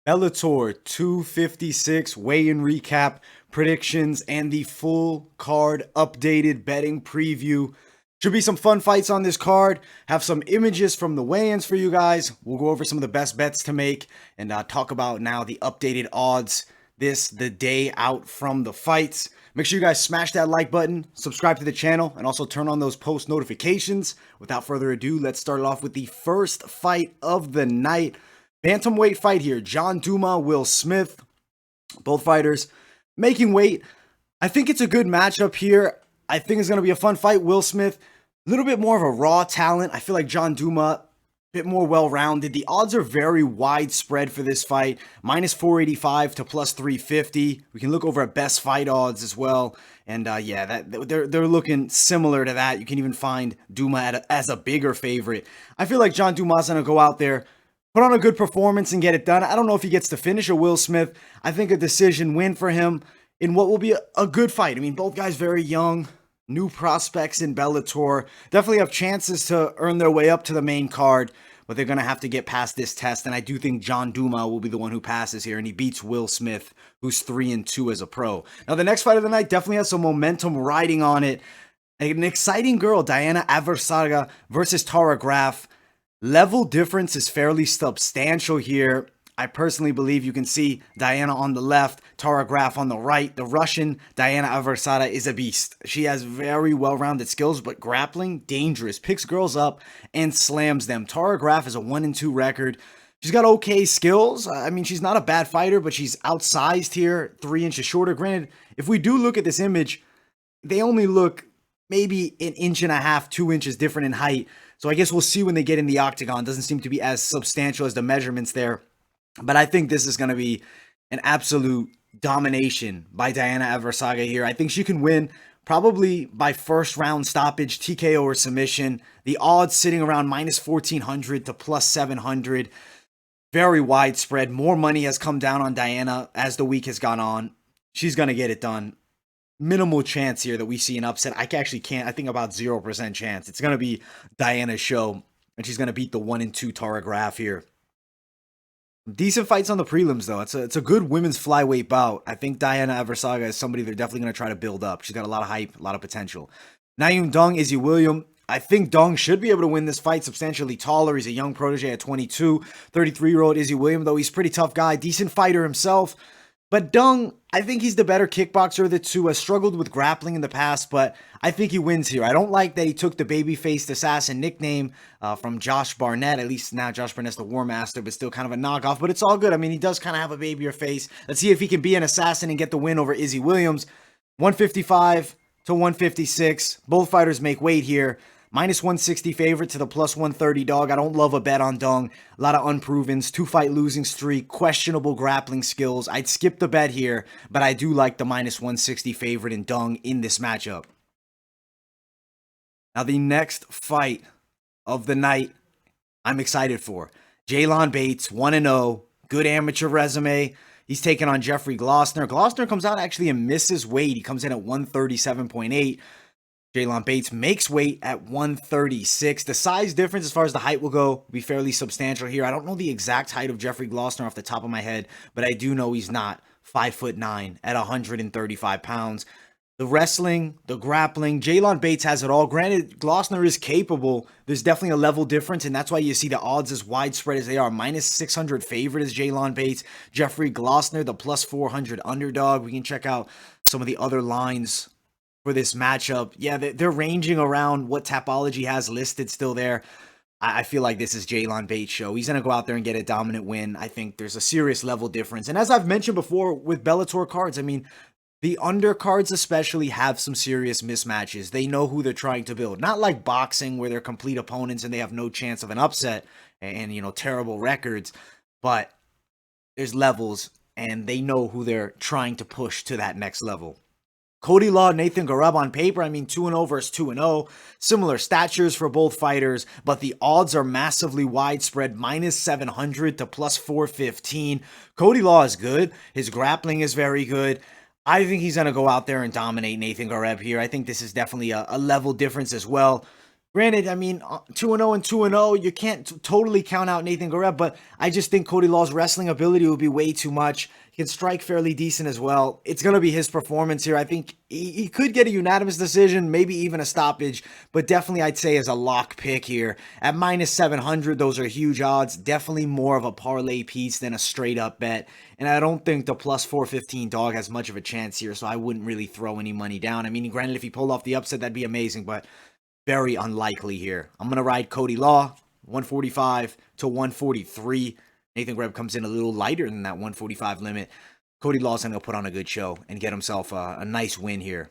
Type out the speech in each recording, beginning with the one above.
Bellator 256 weigh-in recap, predictions, and the full card updated betting preview. Should be some fun fights on this card. Have some images from the weigh-ins for you guys. We'll go over some of the best bets to make and talk about now the updated odds the day out from the fights. Make sure you guys smash that like button, subscribe to the channel, and also turn on those post notifications. Without further ado, let's start it off with the first fight of the night. Bantamweight fight here. John Duma, Will Smith. Both fighters making weight. I think it's a good matchup here. I think it's going to be a fun fight. Will Smith, a little bit more of a raw talent. I feel like John Duma, a bit more well-rounded. The odds are very widespread for this fight. Minus 485 to plus 350. We can look over at best fight odds as well. And they're looking similar to that. You can even find Duma as a bigger favorite. I feel like John Duma's going to go out there, put on a good performance and get it done. I don't know if he gets to finish or Will Smith. I think a decision win for him in what will be a good fight. I mean, both guys very young, new prospects in Bellator. Definitely have chances to earn their way up to the main card, but they're going to have to get past this test. And I do think John Duma will be the one who passes here, and he beats Will Smith, who's 3-2 as a pro. Now, the next fight of the night definitely has some momentum riding on it. An exciting girl, Diona Eversaga versus Tara Graf. Level difference is fairly substantial here. I personally believe you can see Diona on the left, Tara Graf on the right. The Russian Diona Aversa is a beast. She has very well-rounded skills, but grappling, dangerous. Picks girls up and slams them. Tara Graf is a 1-2 record. She's got okay skills. I mean, she's not a bad fighter, but she's outsized here, 3 inches shorter. Granted, if we do look at this image, they only look maybe 1.5 inches, 2 inches different in height. So I guess we'll see when they get in the octagon. Doesn't seem to be as substantial as the measurements there. But I think this is going to be an absolute domination by Diona Eversaga here. I think she can win probably by first round stoppage, TKO or submission. The odds sitting around minus 1,400 to plus 700. Very widespread. More money has come down on Diona as the week has gone on. She's going to get it done. Minimal chance here that we see an upset. I actually can't. I think about 0% chance. It's going to be Diona's show, and she's going to beat the 1-2 Tara Graf here. Decent fights on the prelims, though. It's a good women's flyweight bout. I think Diona Eversaga is somebody they're definitely going to try to build up. She's got a lot of hype, a lot of potential. Naeem Dong, Izzy William. I think Dong should be able to win this fight. Substantially taller. He's a young protege at 22. 33-year-old Izzy William, though he's a pretty tough guy. Decent fighter himself. But Dong, I think he's the better kickboxer of the two. Has struggled with grappling in the past, but I think he wins here. I don't like that he took the baby-faced assassin nickname from Josh Barnett. At least now Josh Barnett's the War Master, but still kind of a knockoff. But it's all good. I mean, he does kind of have a babier face. Let's see if he can be an assassin and get the win over Izzy Williams. 155 to 156. Both fighters make weight here. Minus 160 favorite to the plus 130 dog. I don't love a bet on Dong. A lot of unprovens, 2-fight losing streak, questionable grappling skills. I'd skip the bet here, but I do like the minus 160 favorite in Dong in this matchup. Now the next fight of the night I'm excited for. Jaylon Bates, 1-0, good amateur resume. He's taking on Jeffrey Glossner. Glossner comes out actually and misses weight. He comes in at 137.8. Jaylon Bates makes weight at 136. The size difference as far as the height will go will be fairly substantial here. I don't know the exact height of Jeffrey Glossner off the top of my head, but I do know he's not 5'9" at 135 pounds. The wrestling, the grappling, Jaylon Bates has it all. Granted, Glossner is capable. There's definitely a level difference, and that's why you see the odds as widespread as they are. Minus 600 favorite is Jaylon Bates. Jeffrey Glossner, the plus 400 underdog. We can check out some of the other lines for this matchup. Yeah, they're ranging around what Tapology has listed still there. I feel like this is Jaylon Bates' show. He's going to go out there and get a dominant win. I think there's a serious level difference. And as I've mentioned before with Bellator cards, I mean, the undercards especially have some serious mismatches. They know who they're trying to build. Not like boxing where they're complete opponents and they have no chance of an upset and terrible records. But there's levels and they know who they're trying to push to that next level. Cody Law, Nathan Ghareeb on paper, I mean 2-0 versus 2-0. Similar statures for both fighters, but the odds are massively widespread, minus 700 to plus 415. Cody Law is good. His grappling is very good. I think he's going to go out there and dominate Nathan Ghareeb here. I think this is definitely a level difference as well. Granted, I mean, 2-0 and 2-0, you can't totally count out Nathan Ghareeb, but I just think Cody Law's wrestling ability would be way too much. He can strike fairly decent as well. It's going to be his performance here. I think he could get a unanimous decision, maybe even a stoppage, but definitely I'd say as a lock pick here. At minus 700, those are huge odds. Definitely more of a parlay piece than a straight up bet. And I don't think the plus 415 dog has much of a chance here, so I wouldn't really throw any money down. I mean, granted, if he pulled off the upset, that'd be amazing, but very unlikely here. I'm going to ride Cody Law, 145 to 143. Nathan Ghareeb comes in a little lighter than that 145 limit. Cody Law's going to put on a good show and get himself a nice win here.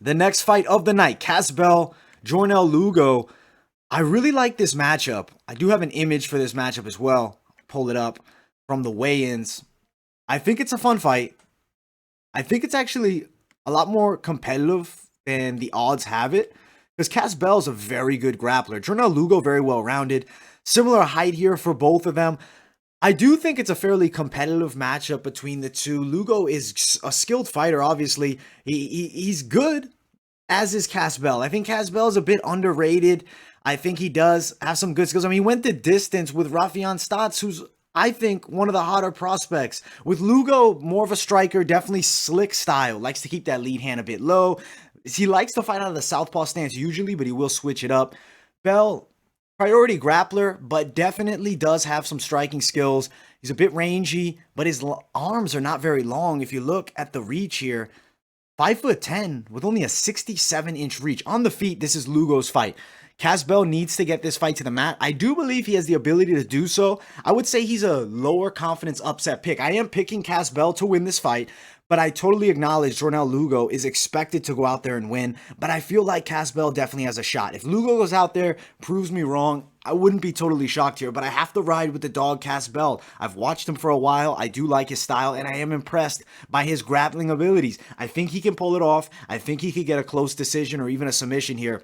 The next fight of the night, Casbell, Jornel, Lugo. I really like this matchup. I do have an image for this matchup as well. Pull it up from the weigh-ins. I think it's a fun fight. I think it's actually a lot more competitive than the odds have it, because Casbell is a very good grappler. Jornel Lugo, very well-rounded. Similar height here for both of them. I do think it's a fairly competitive matchup between the two. Lugo is a skilled fighter, obviously. He's good, as is Casbell. I think Casbell is a bit underrated. I think he does have some good skills. I mean, he went the distance with Rafian Stotts, who's, I think, one of the hotter prospects. With Lugo, more of a striker, definitely slick style. Likes to keep that lead hand a bit low. He likes to fight out of the southpaw stance usually, but he will switch it up. Bell, priority grappler, but definitely does have some striking skills. He's a bit rangy, but his arms are not very long. If you look at the reach here, 5'10" with only a 67-inch reach. On the feet, this is Lugo's fight. Casbell needs to get this fight to the mat. I do believe he has the ability to do so. I would say he's a lower confidence upset pick. I am picking Casbell to win this fight, but I totally acknowledge Jornel Lugo is expected to go out there and win. But I feel like Casbell definitely has a shot. If Lugo goes out there, proves me wrong, I wouldn't be totally shocked here. But I have to ride with the dog Casbell. I've watched him for a while. I do like his style, and I am impressed by his grappling abilities. I think he can pull it off. I think he could get a close decision or even a submission here.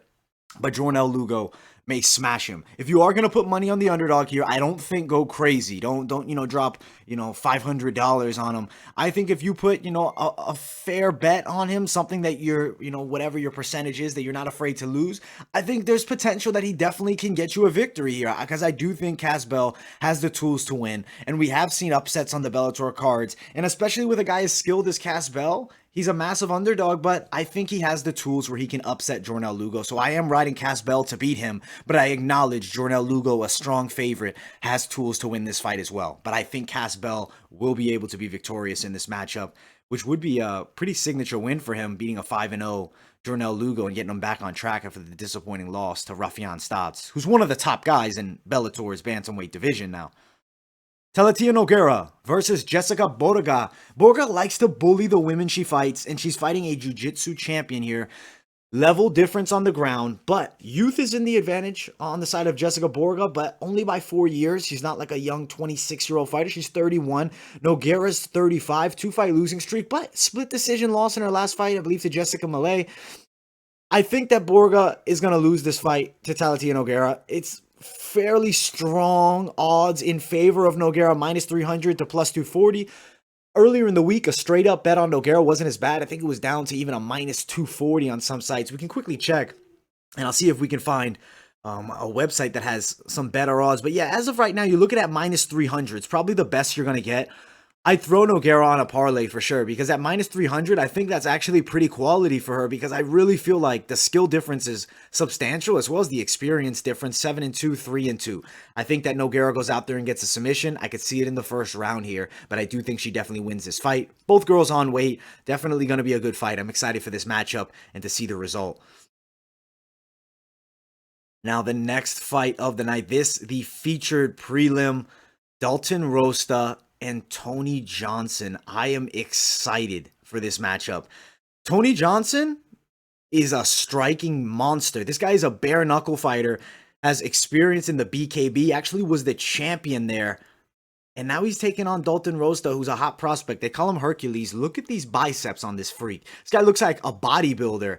But Jornel Lugo may smash him. If you are going to put money on the underdog here, I don't think go crazy. Don't drop, $500 on him. I think if you put, a fair bet on him, something that you're, whatever your percentage is that you're not afraid to lose, I think there's potential that he definitely can get you a victory here, because I do think Casbell has the tools to win. And we have seen upsets on the Bellator cards, and especially with a guy as skilled as Casbell, he's a massive underdog, but I think he has the tools where he can upset Jornel Lugo. So I am riding Casbell to beat him, but I acknowledge Jornel Lugo, a strong favorite, has tools to win this fight as well. But I think Casbell will be able to be victorious in this matchup, which would be a pretty signature win for him, beating a 5-0 Jornel Lugo and getting him back on track after the disappointing loss to Rafian Stotts, who's one of the top guys in Bellator's bantamweight division now. Talita Nogueira versus Jessica Borga. Borga likes to bully the women she fights, and she's fighting a jiu-jitsu champion here. Level difference on the ground, but youth is in the advantage on the side of Jessica Borga, but only by 4 years. She's not like a young 26-year-old fighter. She's 31. Nogueira's 35, 2-fight losing streak, but split decision loss in her last fight, I believe, to Jessica Malay. I think that Borga is going to lose this fight to Talita Nogueira. It's fairly strong odds in favor of Nogueira, minus 300 to plus 240. Earlier in the week, a straight up bet on Nogueira wasn't as bad. I think it was down to even a minus 240 on some sites. We can quickly check, and I'll see if we can find a website that has some better odds. But yeah, as of right now, you're looking at minus 300. It's probably the best you're going to get. I'd throw Nogueira on a parlay for sure, because at minus 300, I think that's actually pretty quality for her, because I really feel like the skill difference is substantial, as well as the experience difference, 7-2, 3-2. I think that Nogueira goes out there and gets a submission. I could see it in the first round here, but I do think she definitely wins this fight. Both girls on weight, definitely going to be a good fight. I'm excited for this matchup and to see the result. Now, the next fight of the night, the featured prelim, Dalton Rosta and Tony Johnson. I am excited for this matchup. Tony Johnson is a striking monster. This guy is a bare knuckle fighter, has experience in the BKB, actually was the champion there. And now he's taking on Dalton Rosta, who's a hot prospect. They call him Hercules. Look at these biceps on this freak. This guy looks like a bodybuilder.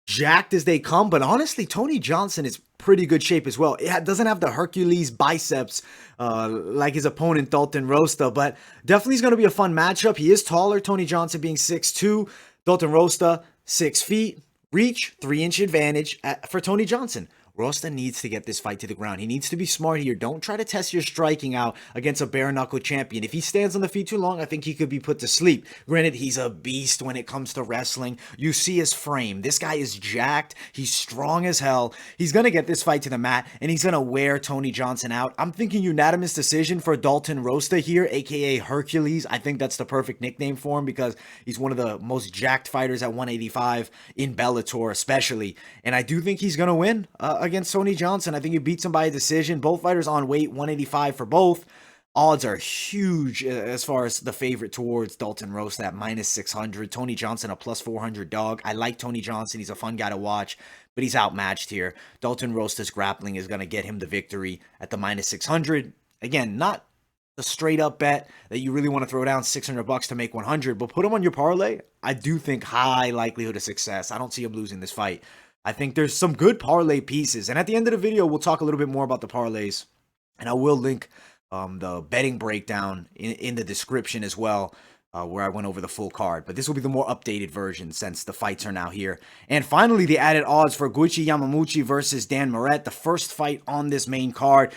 Jacked as they come, but honestly, Tony Johnson is pretty good shape as well. It doesn't have the Hercules biceps like his opponent Dalton Rosta, but definitely is going to be a fun matchup. He is taller, Tony Johnson being 6'2", Dalton Rosta 6 feet. Reach, 3-inch advantage for Tony Johnson. Rosta needs to get this fight to the ground. He needs to be smart here. Don't try to test your striking out against a bare-knuckle champion. If he stands on the feet too long, I think he could be put to sleep. Granted, he's a beast when it comes to wrestling. You see his frame. This guy is jacked. He's strong as hell. He's going to get this fight to the mat, and he's going to wear Tony Johnson out. I'm thinking unanimous decision for Dalton Rosta here, a.k.a. Hercules. I think that's the perfect nickname for him because he's one of the most jacked fighters at 185 in Bellator especially. And I do think he's going to win against Tony Johnson. I think he beats him by a decision. Both fighters on weight, 185 for both. Odds are huge as far as the favorite towards Dalton Rosta at minus 600. Tony Johnson a plus 400 dog. I like Tony Johnson. He's a fun guy to watch, but he's outmatched here. Dalton Rosta's grappling is going to get him the victory at the minus 600. Again, not the straight up bet that you really want to throw down $600 to make 100, but put him on your parlay. I do think high likelihood of success. I don't see him losing this fight. I think there's some good parlay pieces. And at the end of the video, we'll talk a little bit more about the parlays. And I will link the betting breakdown in the description as well, where I went over the full card. But this will be the more updated version since the fights are now here. And finally, the added odds for Goiti Yamauchi versus Dan Moret, the first fight on this main card.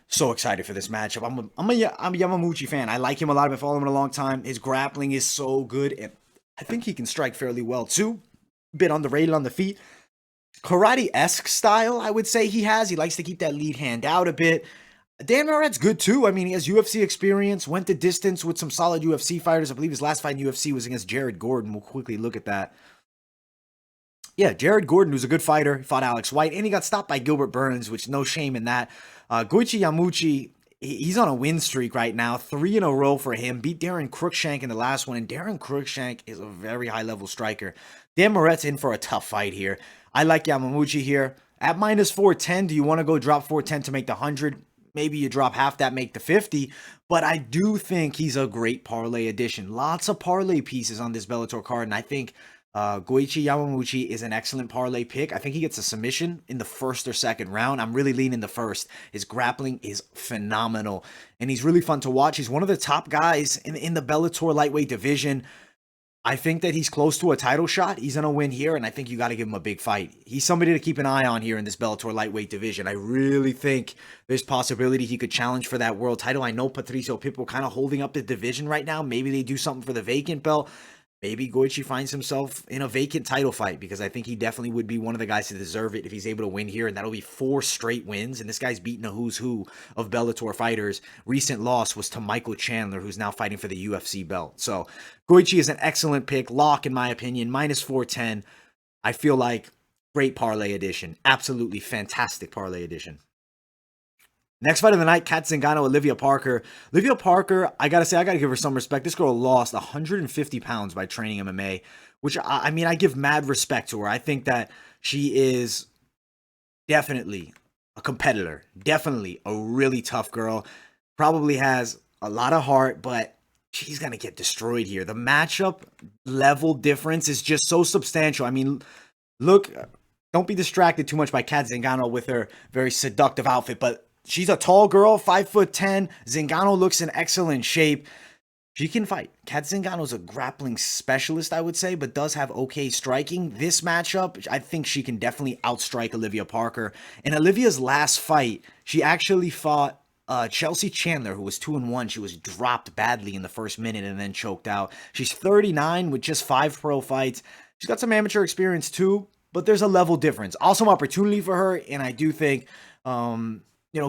So excited for this matchup. I'm a Yamauchi fan. I like him a lot. I've been following him a long time. His grappling is so good. And I think he can strike fairly well too. Bit underrated on the feet. Karate-esque style, I would say he has. He likes to keep that lead hand out a bit. Dan Moret's good too. I mean, he has UFC experience, went the distance with some solid UFC fighters. I believe his last fight in UFC was against Jared Gordon. We'll quickly look at that. Yeah, Jared Gordon, who's a good fighter, he fought Alex White, and he got stopped by Gilbert Burns, which no shame in that. Goiti Yamauchi, he's on a win streak right now, 3 in a row for him. Beat Darren Cruikshank in the last one, and Darren Cruikshank is a very high-level striker. Dan Moret's in for a tough fight here. I like Yamauchi here. At minus 410, do you want to go drop 410 to make the 100? Maybe you drop half that, make the 50. But I do think he's a great parlay addition. Lots of parlay pieces on this Bellator card, and I think Goiti Yamauchi is an excellent parlay pick. I think he gets a submission in the first or second round. I'm really leaning the first. His grappling is phenomenal, and he's really fun to watch. He's one of the top guys in the Bellator lightweight division. I think that he's close to a title shot. He's going to win here, and I think you got to give him a big fight. He's somebody to keep an eye on here in this Bellator lightweight division. I really think there's possibility he could challenge for that world title. I know Patricio Pitbull kind of holding up the division right now. Maybe they do something for the vacant belt. Maybe Goiti finds himself in a vacant title fight because I think he definitely would be one of the guys to deserve it if he's able to win here, and that'll be 4 straight wins, and this guy's beaten a who's who of Bellator fighters. Recent loss was to Michael Chandler, who's now fighting for the UFC belt. So Goiti is an excellent pick, lock in my opinion, minus 410. I feel like great parlay addition, absolutely fantastic parlay addition. Next fight of the night, Cat Zingano, Olivia Parker. Olivia Parker, I gotta say, I gotta give her some respect. This girl lost 150 pounds by training MMA, which, I mean, I give mad respect to her. I think that she is definitely a competitor. Definitely a really tough girl. Probably has a lot of heart, but she's gonna get destroyed here. The matchup level difference is just so substantial. I mean, look, don't be distracted too much by Cat Zingano with her very seductive outfit, but she's a tall girl, 5'10". Zingano looks in excellent shape. She can fight. Cat Zingano's a grappling specialist, I would say, but does have okay striking. This matchup, I think she can definitely outstrike Olivia Parker. In Olivia's last fight, she actually fought Chelsea Chandler, who was 2-1. She was dropped badly in the first minute and then choked out. She's 39 with just 5 pro fights. She's got some amateur experience too, but there's a level difference. Awesome opportunity for her, and I do think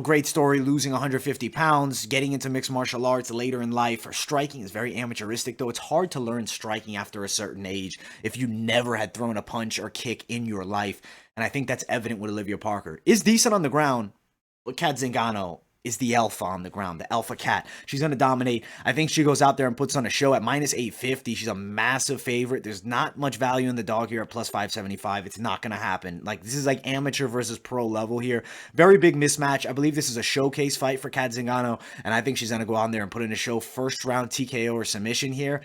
great story, losing 150 pounds, getting into mixed martial arts later in life. Her striking is very amateuristic, though. It's hard to learn striking after a certain age if you never had thrown a punch or kick in your life. And I think that's evident with Olivia Parker. Is decent on the ground, but Cat Zingano is the alpha on the ground, the alpha cat. She's going to dominate. I think she goes out there and puts on a show at minus 850. She's a massive favorite. There's not much value in the dog here at plus 575. It's not going to happen. Like, this is like amateur versus pro level here. Very big mismatch. I believe this is a showcase fight for Cat Zingano, and I think she's going to go out there and put in a show first round TKO or submission here.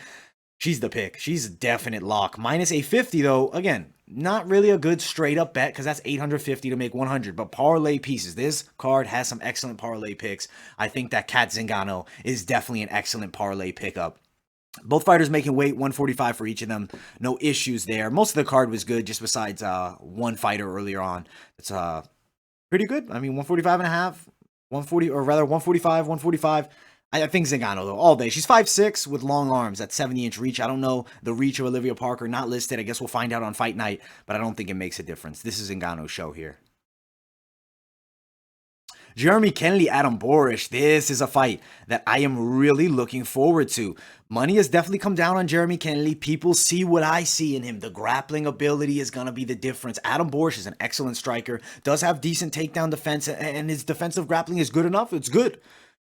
She's the pick. She's a definite lock. Minus 850, though, again, not really a good straight-up bet because that's 850 to make 100. But parlay pieces. This card has some excellent parlay picks. I think that Cat Zingano is definitely an excellent parlay pickup. Both fighters making weight, 145 for each of them. No issues there. Most of the card was good, just besides one fighter earlier on. It's pretty good. I mean, 145 and a half, 140, or rather 145, 145. I think Zingano, though, all day. She's 5'6" with long arms, that 70-inch reach. I don't know the reach of Olivia Parker, not listed. I guess we'll find out on fight night, but I don't think it makes a difference. This is Zingano's show here. Jeremy Kennedy, Adam Borics. This is a fight that I am really looking forward to. Money has definitely come down on Jeremy Kennedy. People see what I see in him. The grappling ability is going to be the difference. Adam Borics is an excellent striker, does have decent takedown defense, and his defensive grappling is good enough. It's good.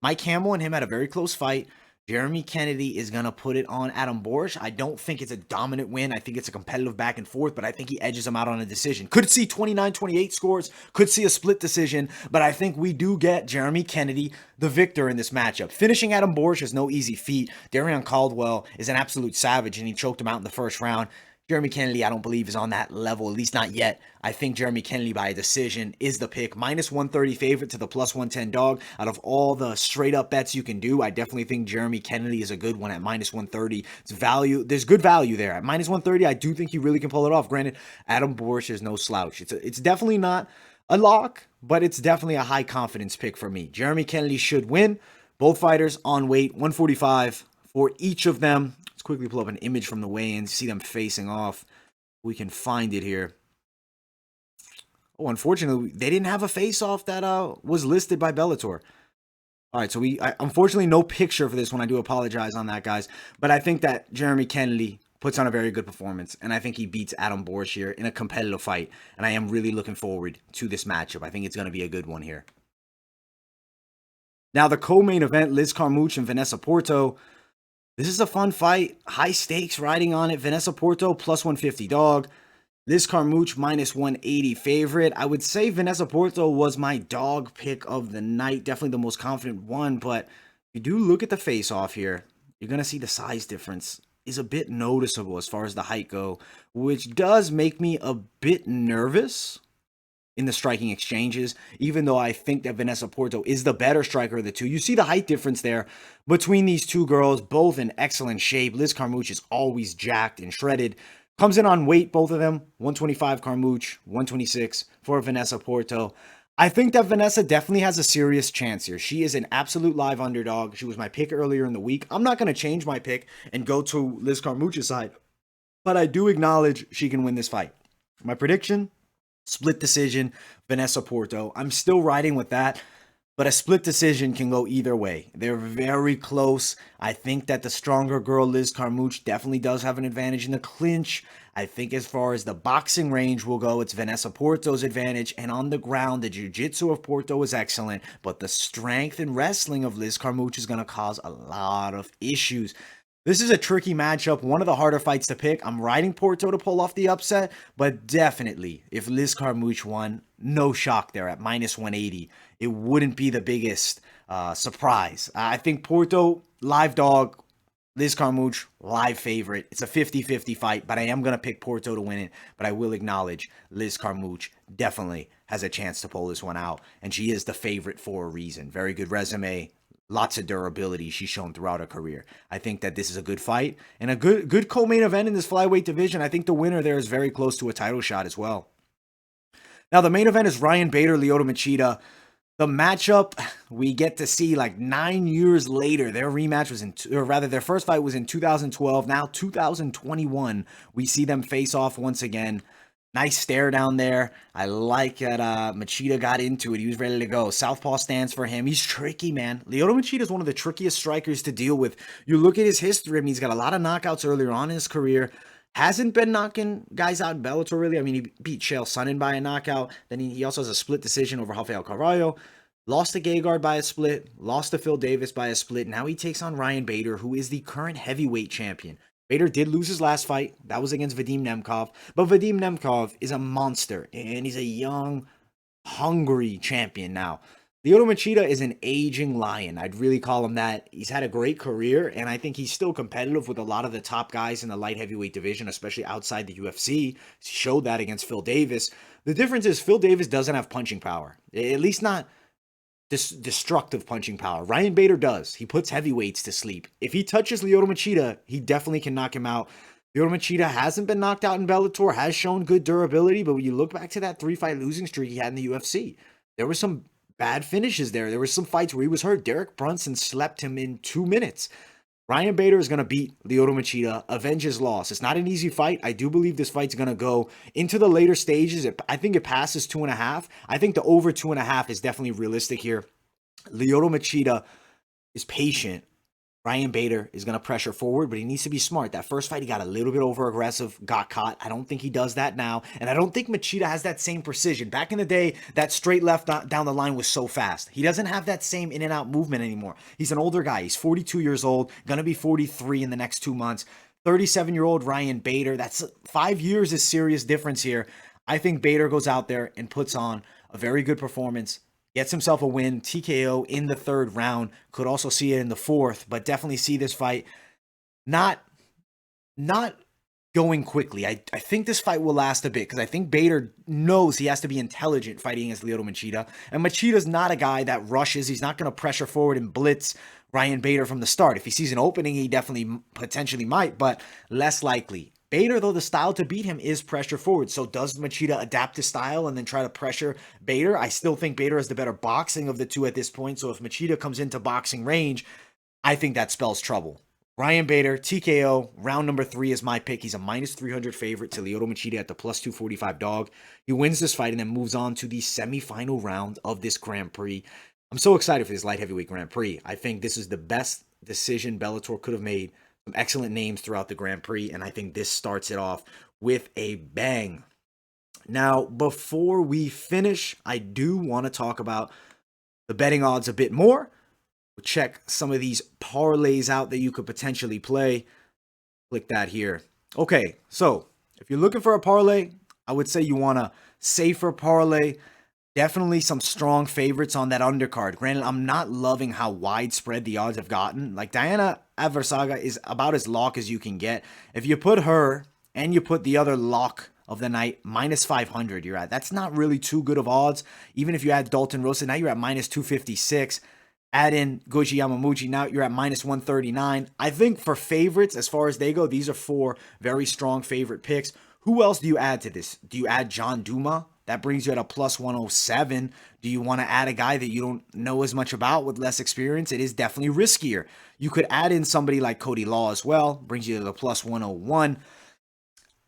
Mike Hamill and him had a very close fight. Jeremy Kennedy is going to put it on Adam Borics. I don't think it's a dominant win. I think it's a competitive back and forth, but I think he edges him out on a decision. Could see 29-28 scores, could see a split decision, but I think we do get Jeremy Kennedy the victor in this matchup. Finishing Adam Borics is no easy feat. Darian Caldwell is an absolute savage, and he choked him out in the first round. Jeremy Kennedy, I don't believe, is on that level, at least not yet. I think Jeremy Kennedy by a decision is the pick. Minus 130 favorite to the plus 110 dog. Out of all the straight up bets you can do, I definitely think Jeremy Kennedy is a good one at minus 130. It's value. There's good value there. At minus 130, I do think he really can pull it off. Granted, Adam Borics is no slouch. It's definitely not a lock, but it's definitely a high confidence pick for me. Jeremy Kennedy should win. Both fighters on weight, 145 for each of them. Let's quickly pull up an image from the weigh-ins, see them facing off. We can find it here. Oh, unfortunately, they didn't have a face-off that was listed by Bellator. All right, so unfortunately, no picture for this one. I do apologize on that, guys. But I think that Jeremy Kennedy puts on a very good performance, and I think he beats Adam Borics here in a competitive fight. And I am really looking forward to this matchup. I think it's going to be a good one here. Now, the co-main event, Liz Carmouche and Vanessa Porto. This is a fun fight. High stakes riding on it. Vanessa Porto plus 150 dog. Liz Carmouche minus 180 favorite. I would say Vanessa Porto was my dog pick of the night. Definitely the most confident one. But if you do look at the face-off here, you're going to see the size difference is a bit noticeable as far as the height go, which does make me a bit nervous in the striking exchanges, even though I think that Vanessa Porto is the better striker of the two. You see the height difference there between these two girls, both in excellent shape. Liz Carmouche is always jacked and shredded. Comes in on weight, both of them, 125 Carmouche, 126 for Vanessa Porto. I think that Vanessa definitely has a serious chance here. She is an absolute live underdog. She was my pick earlier in the week. I'm not going to change my pick and go to Liz Carmouche's side, but I do acknowledge she can win this fight. My prediction: split decision, Vanessa Porto. I'm still riding with that, but a split decision can go either way. They're very close. I think that the stronger girl, Liz Carmouche, definitely does have an advantage in the clinch. I think as far as the boxing range will go, it's Vanessa Porto's advantage. And on the ground, the jiu-jitsu of Porto is excellent, but the strength and wrestling of Liz Carmouche is going to cause a lot of issues. This is a tricky matchup, one of the harder fights to pick. I'm riding Porto to pull off the upset, but definitely, if Liz Carmouche won, no shock there at minus 180. It wouldn't be the biggest surprise. I think Porto, live dog, Liz Carmouche, live favorite. It's a 50-50 fight, but I am going to pick Porto to win it. But I will acknowledge Liz Carmouche definitely has a chance to pull this one out, and she is the favorite for a reason. Very good resume. Lots of durability she's shown throughout her career. I think that this is a good fight and a good co-main event in this flyweight division. I think the winner there is very close to a title shot as well. Now, the main event is Ryan Bader, Lyoto Machida. The matchup we get to see like 9 years later. Their rematch was their first fight was in 2012. Now 2021, we see them face off once again. Nice stare down there. I like that Machida got into it. He was ready to go. Southpaw stands for him. He's tricky, man. Lyoto Machida is one of the trickiest strikers to deal with. You look at his history. I mean, he's got a lot of knockouts earlier on in his career. Hasn't been knocking guys out in Bellator, really. I mean, he beat Chael Sonnen by a knockout. Then he also has a split decision over Rafael Carvalho. Lost to Gegard by a split. Lost to Phil Davis by a split. Now he takes on Ryan Bader, who is the current heavyweight champion. Bader did lose his last fight. That was against Vadim Nemkov. But Vadim Nemkov is a monster, and he's a young, hungry champion now. Lyoto Machida is an aging lion. I'd really call him that. He's had a great career, and I think he's still competitive with a lot of the top guys in the light heavyweight division, especially outside the UFC. He showed that against Phil Davis. The difference is Phil Davis doesn't have punching power, at least not destructive punching power. Ryan Bader does. He puts heavyweights to sleep. If he touches Lyoto Machida, he definitely can knock him out. Lyoto Machida hasn't been knocked out in Bellator, has shown good durability, but when you look back to that 3-fight losing streak he had in the UFC, there were some bad finishes there. There were some fights where he was hurt. Derek Brunson slept him in 2 minutes. Ryan Bader is going to beat Lyoto Machida, avenge his loss. It's not an easy fight. I do believe this fight's going to go into the later stages. I think it passes 2.5. I think the over 2.5 is definitely realistic here. Lyoto Machida is patient. Ryan Bader is going to pressure forward, but he needs to be smart. That first fight, he got a little bit over-aggressive, got caught. I don't think he does that now, and I don't think Machida has that same precision. Back in the day, that straight left down the line was so fast. He doesn't have that same in-and-out movement anymore. He's an older guy. He's 42 years old, going to be 43 in the next 2 months. 37-year-old Ryan Bader. That's 5 years is serious difference here. I think Bader goes out there and puts on a very good performance. Gets himself a win, TKO in the 3rd round. Could also see it in the 4th, but definitely see this fight not going quickly. I think this fight will last a bit because I think Bader knows he has to be intelligent fighting against Lyoto Machida. And Machida's not a guy that rushes. He's not going to pressure forward and blitz Ryan Bader from the start. If he sees an opening, he definitely potentially might, but less likely. Bader, though, the style to beat him is pressure forward. So does Machida adapt his style and then try to pressure Bader? I still think Bader has the better boxing of the two at this point. So if Machida comes into boxing range, I think that spells trouble. Ryan Bader, TKO, round number 3 is my pick. He's a minus 300 favorite to Lyoto Machida at the plus 245 dog. He wins this fight and then moves on to the semifinal round of this Grand Prix. I'm so excited for this light heavyweight Grand Prix. I think this is the best decision Bellator could have made. Some excellent names throughout the Grand Prix, and I think this starts it off with a bang. Now, before we finish, I do want to talk about the betting odds a bit more. We'll check some of these parlays out that you could potentially play. Click that here. Okay, so if you're looking for a parlay, I would say you want a safer parlay. Definitely some strong favorites on that undercard. Granted, I'm not loving how widespread the odds have gotten. Like Diona Eversaga is about as lock as you can get. If you put her and you put the other lock of the night, minus 500 you're at. That's not really too good of odds. Even if you add Dalton Rosta, now you're at minus 256. Add in Goiti Yamauchi, now you're at minus 139. I think for favorites, as far as they go, these are 4 very strong favorite picks. Who else do you add to this? Do you add John Duma? That brings you at a plus 107. Do you want to add a guy that you don't know as much about with less experience? It is definitely riskier. You could add in somebody like Cody Law as well. Brings you to the plus 101.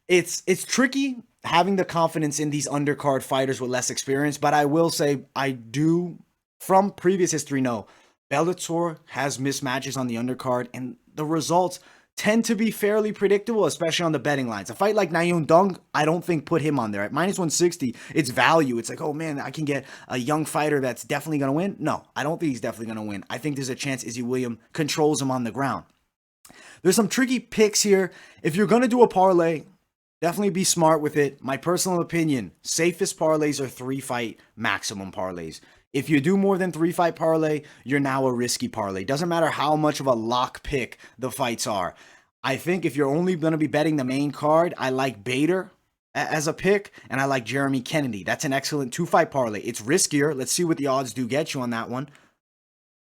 It's tricky having the confidence in these undercard fighters with less experience, but I will say I do, from previous history, know Bellator has mismatches on the undercard, and the results tend to be fairly predictable, especially on the betting lines. A fight like Naeun Dung, I don't think put him on there. At minus 160, it's value. It's like, oh man, I can get a young fighter that's definitely going to win. No, I don't think he's definitely going to win. I think there's a chance Izzy Williams controls him on the ground. There's some tricky picks here. If you're going to do a parlay, definitely be smart with it. My personal opinion, safest parlays are 3-fight maximum parlays. If you do more than 3-fight parlay, you're now a risky parlay. Doesn't matter how much of a lock pick the fights are. I think if you're only going to be betting the main card, I like Bader as a pick, and I like Jeremy Kennedy. That's an excellent 2-fight parlay. It's riskier. Let's see what the odds do get you on that one.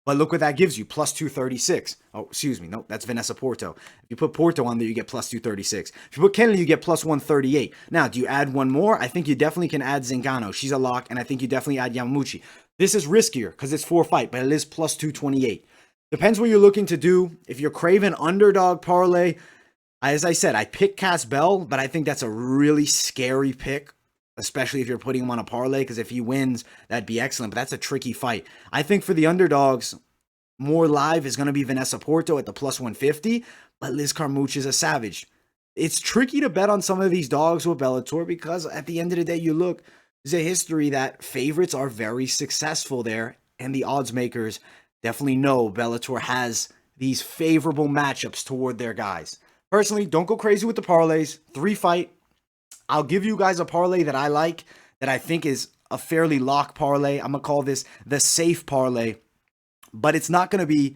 But look what that gives you, plus 236. Oh, excuse me. No, that's Vanessa Porto. If you put Porto on there, you get plus 236. If you put Kennedy, you get plus 138. Now, do you add one more? I think you definitely can add Zingano. She's a lock, and I think you definitely add Yamauchi. This is riskier because it's 4-fight, but it is plus 228. Depends what you're looking to do. If you're craving underdog parlay, as I said, I pick Cass Bell, but I think that's a really scary pick, especially if you're putting him on a parlay, because if he wins, that'd be excellent, but that's a tricky fight. I think for the underdogs, more live is going to be Vanessa Porto at the plus 150, but Liz Carmouche is a savage. It's tricky to bet on some of these dogs with Bellator because at the end of the day, you look, there's a history that favorites are very successful there, and the odds makers definitely know Bellator has these favorable matchups toward their guys. Personally, don't go crazy with the parlays. 3-fight. I'll give you guys a parlay that I like, that I think is a fairly lock parlay. I'm going to call this the safe parlay, but it's not going to be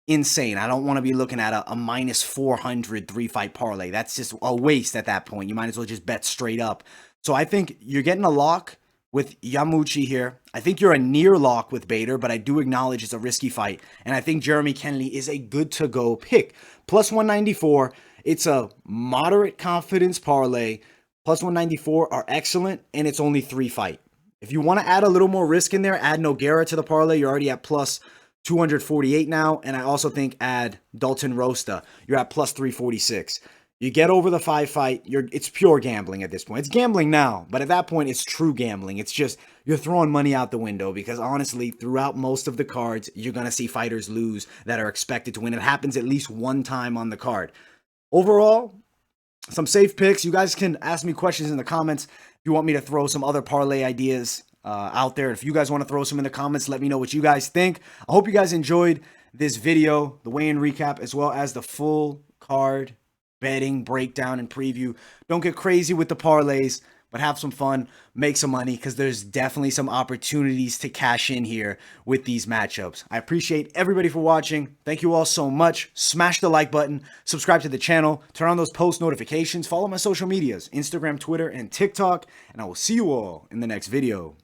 insane. I don't want to be looking at a minus 400 3-fight parlay. That's just a waste at that point. You might as well just bet straight up. So I think you're getting a lock. with Yamauchi here. I think you're a near lock with Bader, but I do acknowledge it's a risky fight. And I think Jeremy Kennedy is a good to go pick. Plus 194, it's a moderate confidence parlay. Plus 194 are excellent, and it's only 3 fight. If you want to add a little more risk in there, add Nogueira to the parlay. You're already at plus 248 now. And I also think add Dalton Rosta. You're at plus 346. You get over the 5 fight, it's pure gambling at this point. It's gambling now, but at that point, it's true gambling. It's just, you're throwing money out the window because honestly, throughout most of the cards, you're going to see fighters lose that are expected to win. It happens at least one time on the card. Overall, some safe picks. You guys can ask me questions in the comments if you want me to throw some other parlay ideas out there. If you guys want to throw some in the comments, let me know what you guys think. I hope you guys enjoyed this video, the weigh-in recap, as well as the full card betting breakdown and preview. Don't get crazy with the parlays, but have some fun, make some money, because there's definitely some opportunities to cash in here with these matchups. I appreciate everybody for watching. Thank you all so much. Smash the like button, subscribe to the channel, turn on those post notifications, follow my social medias, Instagram, Twitter, and TikTok, and I will see you all in the next video.